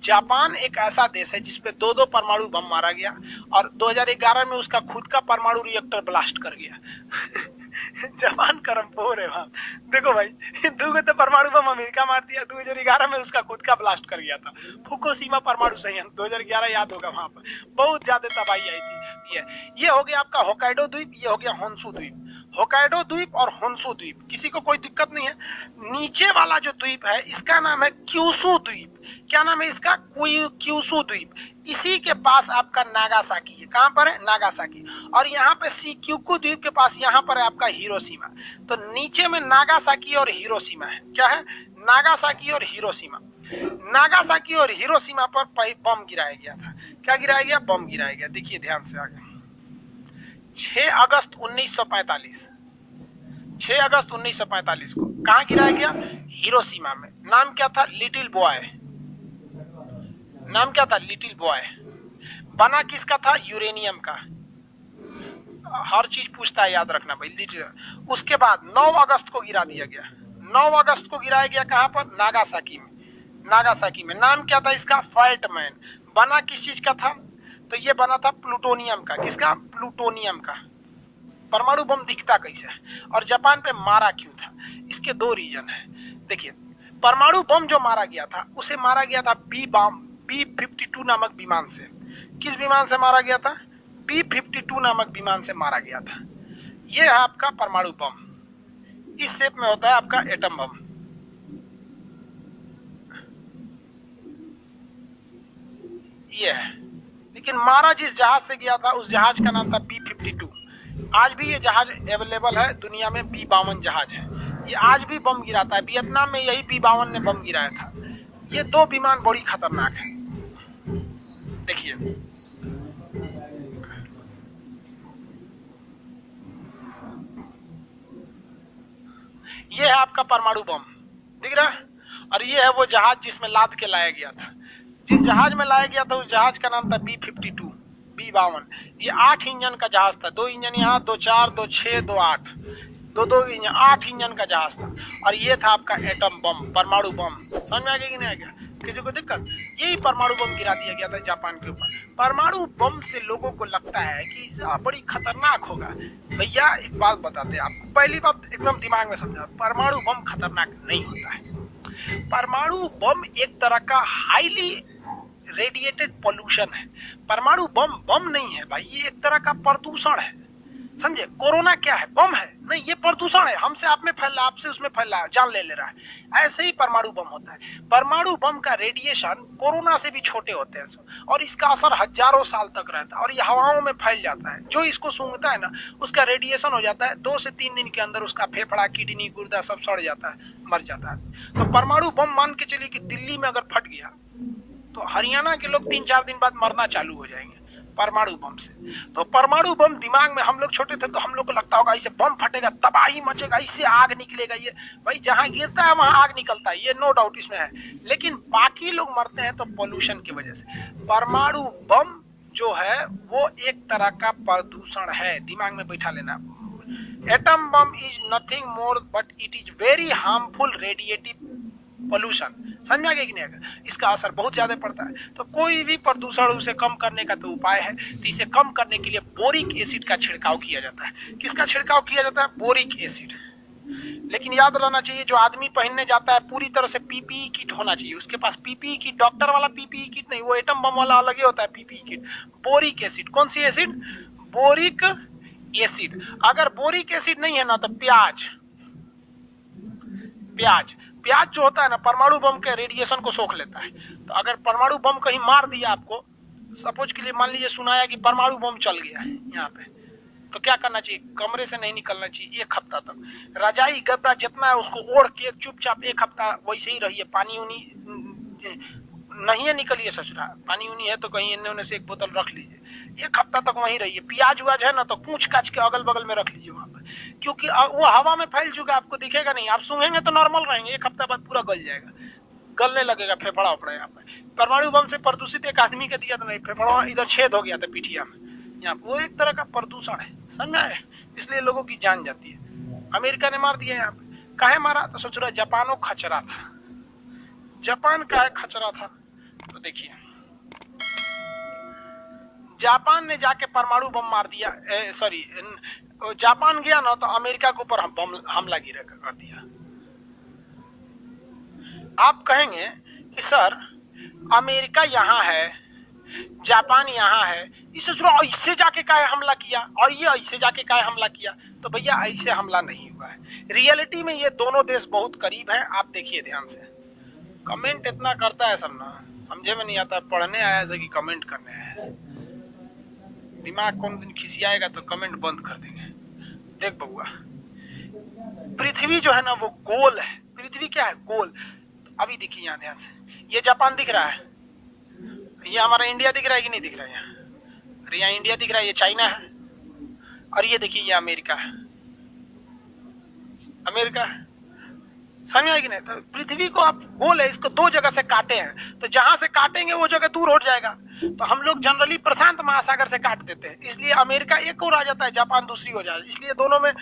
Japan एक ऐसा देश है जिसपे दो दो परमाणु बम मारा गया और 2011 में उसका खुद का परमाणु रिएक्टर ब्लास्ट कर गया। जापान करमपोर है वहां। देखो भाई, दो तो परमाणु बम अमेरिका मार दिया, 2011 में उसका खुद का ब्लास्ट कर गया था। फुकुशिमा परमाणु संयंत्र 2011 याद होगा, वहां पर बहुत ज्यादा तबाही आई थी। ये हो गया आपका होकाइडो द्वीप, ये हो गया होन्शु द्वीप। होकाइडो द्वीप और होन्शु द्वीप, किसी को कोई दिक्कत नहीं है। नीचे वाला जो द्वीप है इसका नाम है क्यूशु द्वीप। क्या नाम है इसका? क्यूशु द्वीप। इसी के पास आपका नागासाकी है। कहां पर है? नागासाकी। और यहाँ पे शिक्युकु द्वीप के पास यहाँ पर है आपका हिरोशिमा। तो नीचे में नागासाकी और हिरोशिमा है। क्या है? नागासाकी और हिरोशिमा। नागासाकी और हिरोशिमा पर बम गिराया गया था। क्या गिराया गया? बम गिराया गया। देखिए ध्यान से आगे। 6 अगस्त 1945, 6 अगस्त 1945 को कहाँ गिराया गया? हिरोशिमा में। नाम क्या था? Little boy. नाम क्या था? Little boy. बना किसका था? यूरेनियम का। हर चीज पूछता है, याद रखना भाई। लिटिल। उसके बाद 9 अगस्त को गिरा दिया गया। 9 अगस्त को गिराया गया कहाँ पर? नागासाकी में। नागासाकी में। नाम क्या था इसका? फैटमैन। बना किस चीज का था? तो ये बना था प्लूटोनियम का। किसका? प्लूटोनियम का। परमाणु बम दिखता कैसे है और जापान पे मारा क्यों था? इसके दो रीजन है। देखिए, परमाणु बम जो मारा गया था उसे मारा गया था B-52 नामक विमान से। किस विमान से मारा गया था? B-52 नामक विमान से मारा गया था। यह है आपका परमाणु बम। इस शेप में होता है आपका एटम बम। ये है। लेकिन मारा जिस जहाज से गया था उस जहाज का नाम था B-52। आज भी ये जहाज अवेलेबल है दुनिया में। B-52 जहाज है। ये आज भी बम गिराता है। वियतनाम में यही B-52 ने बम गिराया था। ये दो विमान बड़ी खतरनाक है। देखिए, ये है आपका परमाणु बम, दिख रहा है? और ये है वो जहाज जिसमें लाद के लाया गया था। जिस जहाज में लाया गया था उस जहाज का नाम था B-52। B-52 ये 8 इंजन का जहाज था। 2 इंजन यहाँ, 2 4, 2 6, 2 8, 2 इंजन, 8 इंजन का जहाज था। और ये था आपका एटम बम, परमाणु बम। समझ में आ गया कि नहीं आ गया? किसी को दिक्कत? यही परमाणु बम गिरा दिया गया था जापान के ऊपर। परमाणु बम से लोगों को लगता है कि बड़ी खतरनाक होगा। भैया एक बात बताते हैं आपको, पहली बात एकदम दिमाग में समझा, परमाणु बम खतरनाक नहीं होता है। परमाणु बम एक तरह का हाईली रेडिएटेड पोल्यूशन है। परमाणु बम बम नहीं है भाई, ये एक तरह का प्रदूषण है। समझे? कोरोना क्या है? बम है? नहीं, ये प्रदूषण है। हमसे आप में फैल रहा है, आपसे उसमें फैल रहा है, जान ले रहा है। ऐसे ही परमाणु बम होता है। परमाणु बम का रेडिएशन कोरोना से भी छोटे होते हैं और इसका असर हजारों साल तक रहता है और ये हवाओं में फैल जाता है। जो इसको सूंघता है ना, उसका रेडिएशन हो जाता है 2 से 3 दिन के अंदर उसका फेफड़ा, किडनी, गुर्दा सब सड़ जाता है, मर जाता है। तो परमाणु बम मान के चलिए कि दिल्ली में अगर फट गया तो हरियाणा के लोग 3-4 दिन बाद मरना चालू हो जाएंगे परमाणु बम से। तो परमाणु बम दिमाग में, हम लोग छोटे थे तो हम लोग को लगता होगा इसे बम फटेगा, तबाही मचेगा, इससे आग निकलेगा। ये भाई जहां गिरता है वहां आग निकलता है, ये नो डाउट इसमें है। लेकिन बाकी लोग मरते हैं तो पोल्यूशन की वजह से। परमाणु बम जो है वो एक तरह का प्रदूषण है, दिमाग में बैठा लेना। Atom bomb is nothing more but it is very harmful radiative pollution. समझ में आ गया कि नहीं? इसका असर बहुत ज्यादा पड़ता है। तो कोई भी प्रदूषण उसे कम करने का तो उपाय है। तो इसे कम करने के लिए बोरिक एसिड का छिड़काव किया जाता है। किसका छिड़काव किया जाता है? Boric acid. लेकिन याद रहना चाहिए, जो आदमी पहनने जाता है पूरी तरह से पीपीई किट होना चाहिए उसके पास। पीपीई किट डॉक्टर वाला पीपीई किट नहीं, वो एटम बम वाला अलग ही होता है पीपीई किट। Boric acid. कौन सी एसिड? Boric acid. अगर बोरिक एसिड नहीं है ना तो प्याज जो होता है ना, परमाणु बम के रेडिएशन को सोख लेता है। तो अगर परमाणु बम कहीं मार दिया आपको, सपोज के लिए मान लीजिए सुनाया कि परमाणु बम चल गया है यहाँ पे, तो क्या करना चाहिए? कमरे से नहीं निकलना चाहिए 1 हफ्ता तक। रजाई गद्दा जितना है उसको ओढ़ के चुपचाप 1 हफ्ता वैसे ही रहिए। पानी उनी नहीं है, निकलिए ससुरा। पानी उनी है तो कहीं इन्ने उन्ने से 1 बोतल रख लीजिए। 1 हफ्ता तक वहीं रहिए। प्याज व्याज है ना तो कूच काच के अगल बगल में रख लीजिए वहां पर, क्योंकि वो हवा में फैल चुका, आपको दिखेगा नहीं। आप सूंघेंगे तो नॉर्मल रहेंगे, 1 हफ्ता बाद पूरा गल जाएगा, गलने लगेगा फेफड़ा उपड़ा। यहाँ पर परमाणु बम से प्रदूषित एक आदमी का दिया तो नहीं, फेफड़ा इधर छेद हो गया था पीठिया में। यहाँ वो एक तरह का प्रदूषण है, समझ आए? इसलिए लोगों की जान जाती है। अमेरिका ने मार दिया यहाँ पे। काहे मारा? तो सोच रहा जापानो खचरा था। जापान का खचरा था। तो देखिए जापान ने जाके परमाणु बम मार दिया, सॉरी जापान गया ना तो अमेरिका के ऊपर बम हमला गिरा कर दिया। आप कहेंगे कि सर अमेरिका यहाँ है, जापान यहाँ है, इसे ऐसे जाके काहे हमला किया और ये ऐसे जाके काहे हमला किया? तो भैया ऐसे हमला नहीं हुआ है। रियलिटी में ये दोनों देश बहुत करीब हैं। आप देखिए ध्यान से, कमेंट इतना करता है सब ना, समझे में नहीं आता, पढ़ने आया है कि कमेंट करने आया है। दिमाग कौन दिन खिसियाएगा तो कमेंट बंद कर देंगे। देख बबुआ, पृथ्वी जो है ना वो गोल है। पृथ्वी क्या है? गोल। तो अभी देखिए यहाँ ध्यान से, ये जापान दिख रहा है, ये हमारा इंडिया दिख रहा है कि नहीं दिख रहा है? यहाँ अरे यहाँ इंडिया दिख रहा है, ये चाइना है, और ये देखिए ये अमेरिका है। अमेरिका है, समझ आएगी नहीं? तो पृथ्वी को आप गोल है, इसको दो जगह से काटे हैं, तो जहां से काटेंगे वो जगह दूर हो जाएगा। तो हम लोग जनरली प्रशांत महासागर से काट देते हैं, इसलिए अमेरिका एक और आ जाता है, जापान दूसरी हो जाता है। इसलिए दोनों में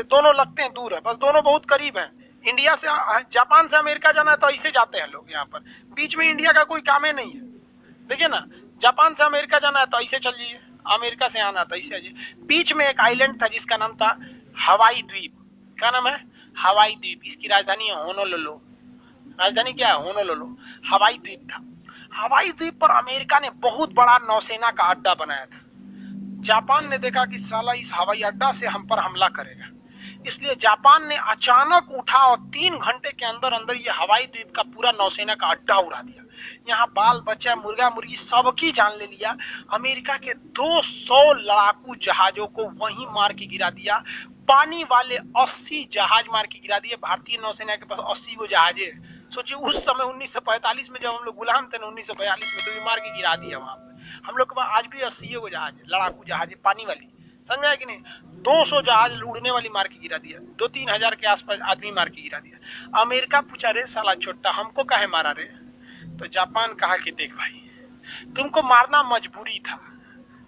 दोनों लगते हैं दूर है, बस दोनों बहुत करीब है। इंडिया से जापान से अमेरिका जाना है तो ऐसे जाते हैं लोग, यहाँ पर बीच में इंडिया का कोई काम ही नहीं है। देखिए ना, जापान से अमेरिका जाना है तो ऐसे चल जाइए, अमेरिका से आना तो ऐसे आइए। बीच में एक आइलैंड था जिसका नाम था हवाई द्वीप। क्या नाम है? हवाई द्वीप। इसकी राजधानी है होनोलुलु। राजधानी क्या है? होनोलुलु। हवाई द्वीप था। हवाई द्वीप पर अमेरिका ने बहुत बड़ा नौसेना का अड्डा बनाया था। जापान ने देखा कि साला इस हवाई अड्डा से हम पर हमला करेगा, इसलिए जापान ने अचानक उठा और 3 घंटे के अंदर अंदर ये हवाई द्वीप का पूरा नौसेना का अड्डा उड़ा दिया। यहाँ बाल बच्चा, मुर्गा मुर्गी सबकी जान ले लिया। अमेरिका के 200 लड़ाकू जहाजों को वहीं मार के गिरा दिया। पानी वाले 80 जहाज मार के गिरा दिए। भारतीय नौसेना के पास 80 गो जहाज है। सोचिए उस समय 1945 में जब हम लोग गुलाम थे ना, 1942 में, तो ये मार के गिरा दिया वहां पर। हम लोग के पास आज भी 80 गो जहाज है, लड़ाकू जहाज है, पानी वाली। समझ में आया कि नहीं? 200 जहाज उड़ने वाली मार के गिरा दिया। 2-3 हजार के आसपास आदमी मार के गिरा दिया। अमेरिका पूछा, रे साला छोटा हमको काहे मारा रे? तो जापान कहा कि देख भाई, तुमको मारना मजबूरी था।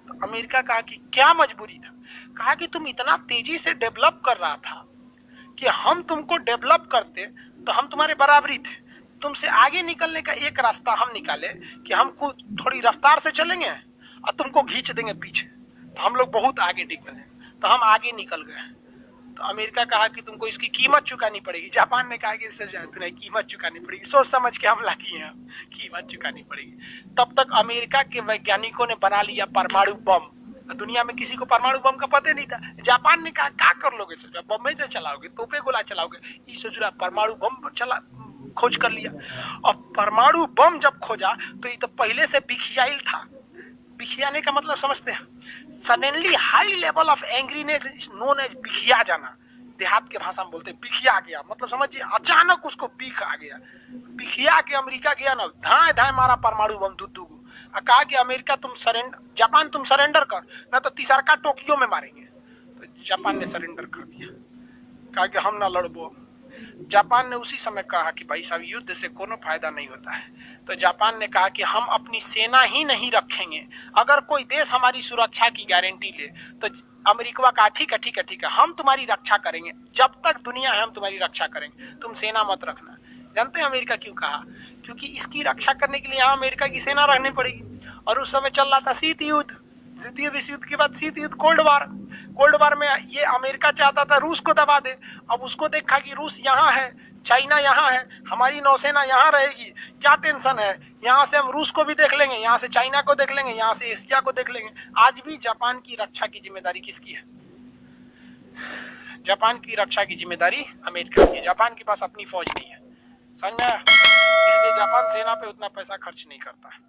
तो अमेरिका कहा कि क्या मजबूरी था? कहा कि तुम इतना तेजी से डेवलप कर रहा था कि हम तुमको डेवलप करते तो हम तुम्हारे बराबरी थे। तुमसे आगे निकलने का एक रास्ता हम निकाले कि हम थोड़ी रफ्तार से चलेंगे और तुमको खींच देंगे पीछे, तो हम लोग बहुत आगे निकले। तो हम आगे निकल गए। तो अमेरिका कहा कि तुमको इसकी कीमत चुकानी पड़ेगी। जापान ने कहा कि तुम्हें कीमत चुकानी पड़ेगी, सोच समझ के हमला किए हैं, कीमत चुकानी पड़ेगी। तब तक अमेरिका के वैज्ञानिकों ने बना लिया परमाणु बम। दुनिया में किसी को परमाणु बम का पता नहीं था। जापान ने कहा क्या कर लोगे सर, बम में चलाओगे, तोपे गोला चलाओगे? ये सोच रहा परमाणु बम खोज कर लिया। और परमाणु बम जब खोजा तो ये तो पहले से बिखियाइल था। बिखियाने का मतलब समझते हैं? Suddenly high level of angriness is known as बिखिया जाना। देहात के भाषा में बोलते बिखिया गया, मतलब समझिए अचानक उसको बिख आ गया। बिखिया के अमेरिका गया ना, धाए धाए मारा परमाणु बम दुद्दू को। कहा कि अमेरिका तुम सरेंडर, जापान तुम सरेंडर कर, ना तो तीसरका टोक्यो में मारेंगे। तो जापान ने सरेंडर कर दिया, कहा कि हम ना लड़बो। जापान ने उसी समय कहा कि भाई साहब युद्ध से कोनो फायदा नहीं होता है। तो जापान ने कहा कि हम अपनी सेना ही नहीं रखेंगे, अगर कोई देश हमारी सुरक्षा की गारंटी ले। तो अमेरिका कहा ठीक है ठीक है ठीक है, हम तुम्हारी रक्षा करेंगे, जब तक दुनिया है हम तुम्हारी रक्षा करेंगे, तुम सेना मत रखना। जानते हैं अमेरिका क्यों कहा? क्योंकि इसकी रक्षा करने के लिए यहाँ अमेरिका की सेना रखनी पड़ेगी। और उस समय चल रहा था शीत युद्ध, द्वितीय विश्व युद्ध के बाद शीत युद्ध, कोल्ड वार। कोल्ड वार में ये अमेरिका चाहता था रूस को दबा दे। अब उसको देखा कि रूस यहाँ है, चाइना यहाँ है, हमारी नौसेना यहाँ रहेगी, क्या टेंशन है, यहाँ से हम रूस को भी देख लेंगे, यहाँ से चाइना को देख लेंगे, यहाँ से एशिया को देख लेंगे। आज भी जापान की रक्षा की जिम्मेदारी किसकी है? जापान की रक्षा की जिम्मेदारी अमेरिका की है। जापान के पास अपनी फौज नहीं है, समझ में आया? इसलिए जापान सेना पे उतना पैसा खर्च नहीं करता।